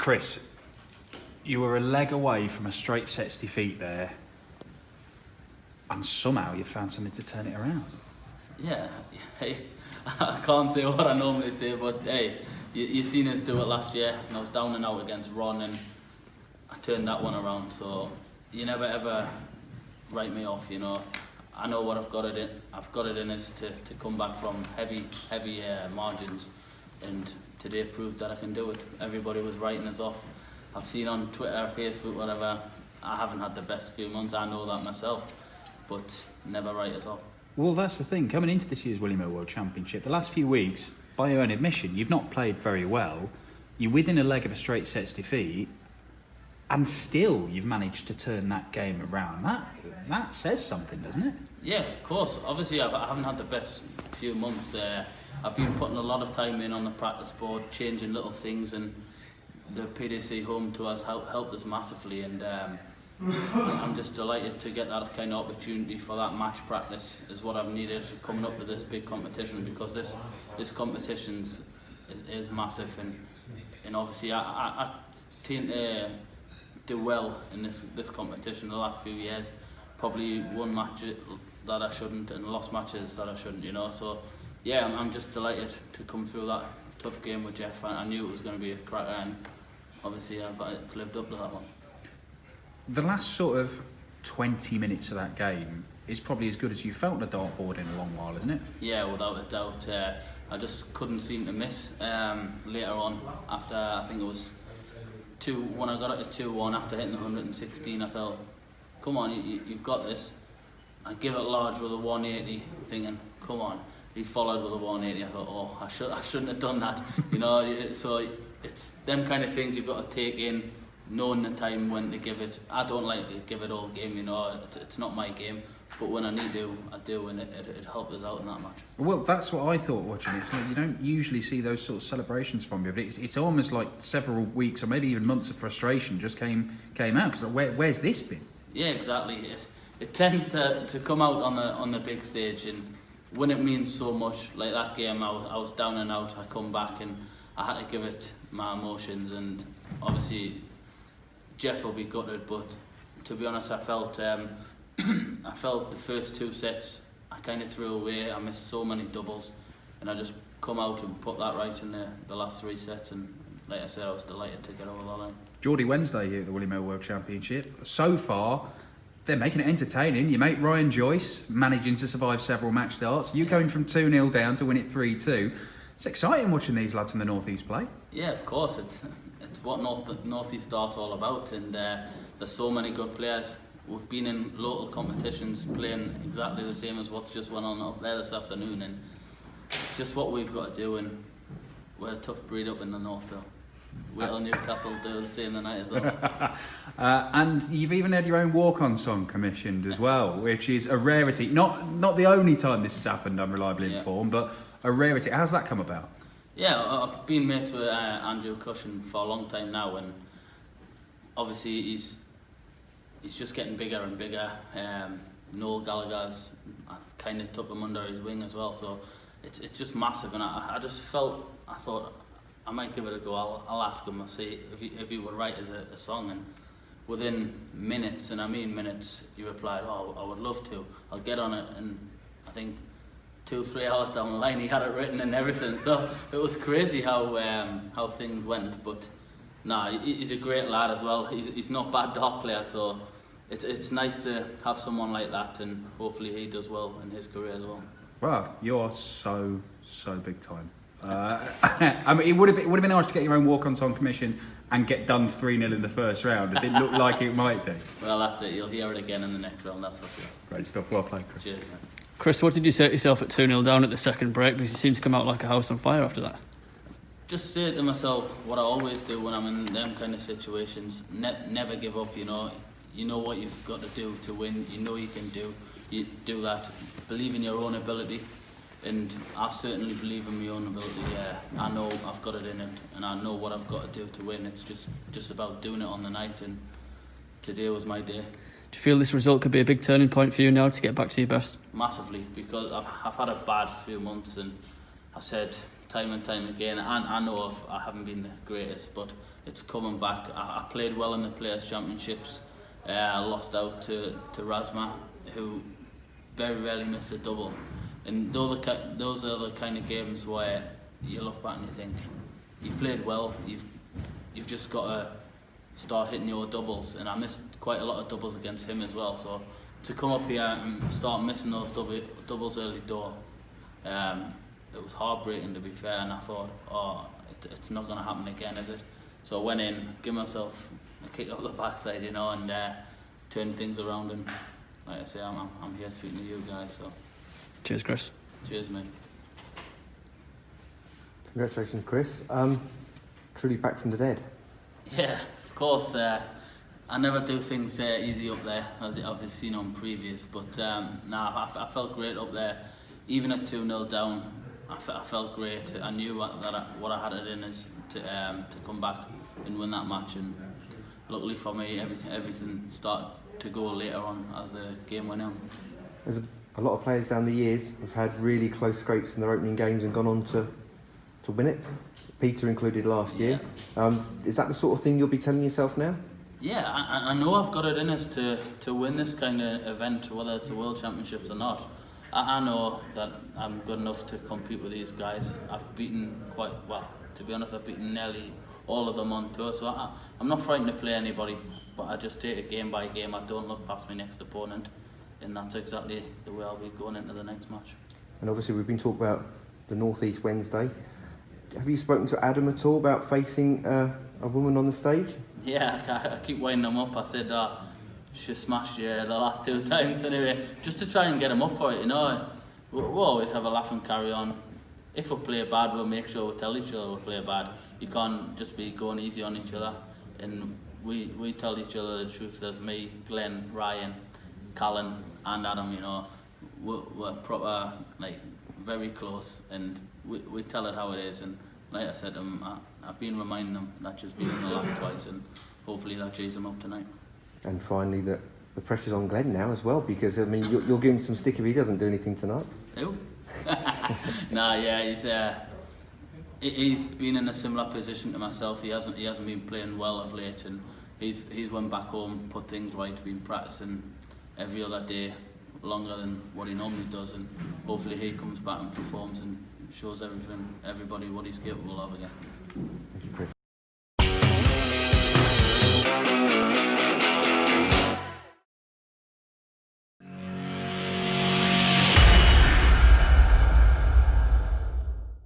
Chris, you were a leg away from a straight sets defeat there, and somehow you found something to turn it around. Yeah, hey, I can't say what I normally say, but hey, you seen us do it last year, and I was down and out against Ron, and I turned that one around. So you never ever write me off, you know. I know what I've got it in. I've got it in us to come back from heavy margins, and today proved that I can do it. Everybody was writing us off. I've seen on Twitter, Facebook, whatever, I haven't had the best few months. I know that myself, but never write us off. Well, that's the thing. Coming into this year's Willie Mill World Championship, the last few weeks, by your own admission, you've not played very well. You're within a leg of a straight sets defeat, and still you've managed to turn that game around. That says something, doesn't it? Yeah, of course. Obviously, I haven't had the best few months. I've been putting a lot of time in on the practice board, changing little things, and the PDC home tour has helped us massively. And I'm just delighted to get that kind of opportunity for that match practice is what I've needed coming up to this big competition, because this competition is massive, and obviously I tend to do well in this competition the last few years. Probably won matches that I shouldn't and lost matches that I shouldn't, you know. So yeah, I'm just delighted to come through that tough game with Jeff. I knew it was going to be a cracker, and obviously it's lived up to that one. The last sort of 20 minutes of that game is probably as good as you felt the dartboard in a long while, isn't it? Yeah, without a doubt. I just couldn't seem to miss later on. After, I think it was when I got it to 2-1, after hitting the 116, I felt, come on, you've got this. I give it large with a 180, thinking, come on. He followed with a 180. I thought, oh, I shouldn't have done that. You know, so it's them kind of things you've got to take in, knowing the time when to give it. I don't like to give it all game, you know. It's not my game. But when I need to, I do, and it helped us out in that match. Well, that's what I thought watching it. You don't usually see those sort of celebrations from you, but it's almost like several weeks or maybe even months of frustration just came out. Because where's this been? Yeah, exactly. It tends to come out on the big stage, and when it means so much, like that game, I was down and out. I come back and I had to give it my emotions, and obviously Jeff will be gutted, but to be honest, I felt the first two sets I kind of threw away. I missed so many doubles, and I just come out and put that right in the last three sets, and like I said, I was delighted to get over the line. Geordie Wednesday here at the Willie Mill World Championship. So far, they're making it entertaining. Your mate Ryan Joyce managing to survive several match starts. You going from 2-0 down to win it 3-2. It's exciting watching these lads from the North East play. Yeah, of course. It's what North East Dart's all about, and there's so many good players. We've been in local competitions playing exactly the same as what's just went on up there this afternoon, and it's just what we've got to do, and we're a tough breed up in the north, though. Wait till Newcastle do the same tonight as well. And you've even had your own walk-on song commissioned as well, which is a rarity. Not the only time this has happened, I'm reliably informed, but a rarity. How's that come about? Yeah, I've been mates with Andrew Cushion for a long time now, and obviously he's just getting bigger and bigger. Noel Gallagher's, I've kind of took him under his wing as well, so it's just massive, and I thought I might give it a go. I'll ask him. I'll see if he would write as a song, and within minutes, and I mean minutes, he replied, "Oh, I would love to. I'll get on it." And I think 2-3 hours down the line, he had it written and everything. So it was crazy how things went. But nah, he's a great lad as well. He's not a bad dart player, so it's nice to have someone like that, and hopefully he does well in his career as well. Wow, you're so big time. I mean, it would have been nice to get your own walk-on song commission and get done 3-0 in the first round. Does it look like it might do? Well, that's it. You'll hear it again in the next round, that's for sure. Great stuff. Well played, Chris. Cheers, man. Chris, what did you say to yourself at 2-0 down at the second break? Because you seemed to come out like a house on fire after that. Just say to myself what I always do when I'm in them kind of situations. Never give up, you know. You know what you've got to do to win. You know you can do. You do that. Believe in your own ability. And I certainly believe in my own ability. I know I've got it in it, and I know what I've got to do to win. It's just about doing it on the night, and today was my day. Do you feel this result could be a big turning point for you now to get back to your best? Massively, because I've had a bad few months, and I said time and time again, I know I haven't been the greatest, but it's coming back. I played well in the Players' Championships. I lost out to Razma, who very rarely missed a double. And those are the kind of games where you look back and you think, you played well, you've just got to start hitting your doubles. And I missed quite a lot of doubles against him as well. So to come up here and start missing those doubles early door, it was heartbreaking, to be fair. And I thought, it's not going to happen again, is it? So I went in, give myself a kick up the backside, you know, and turned things around. And like I say, I'm here speaking to you guys. So Cheers, Chris. cheers, mate. Congratulations, Chris. Truly back from the dead. Yeah, of course. I never do things easy up there, as I've seen on previous. But I felt great up there. Even at 2-0 down, I felt great. I knew what I had it in is to come back and win that match. And luckily for me, everything started to go later on as the game went on. There's a lot of players down the years have had really close scrapes in their opening games and gone on to win it. Peter included last year. Is that the sort of thing you'll be telling yourself now? Yeah, I know I've got it in us to win this kind of event, whether it's a World Championships or not. I know that I'm good enough to compete with these guys. I've beaten to be honest, I've beaten nearly all of them on tour, so I'm not frightened to play anybody, but I just take it game by game. I don't look past my next opponent, and that's exactly the way I'll be going into the next match. And obviously we've been talking about the North East Wednesday. Have you spoken to Adam at all about facing a woman on the stage? Yeah, I keep winding them up. I said, she smashed you the last 2 times anyway, just to try and get them up for it, you know. We'll always have a laugh and carry on. If we play bad, we'll make sure we tell each other we play bad. You can't just be going easy on each other. And we tell each other the truth. There's me, Glenn, Ryan, Callan and Adam, you know. We're proper, like, very close, and we tell it how it is. And like I said, I've been reminding them that just been in the last twice, and hopefully that cheers them up tonight. And finally, the pressure's on Glenn now as well, because I mean you'll give him some stick if he doesn't do anything tonight. Who? Nah, yeah, he's been in a similar position to myself. He hasn't been playing well of late, and he's went back home, put things right, been practicing every other day, longer than what he normally does, and hopefully he comes back and performs and shows everybody what he's capable of again. Thank you, Chris.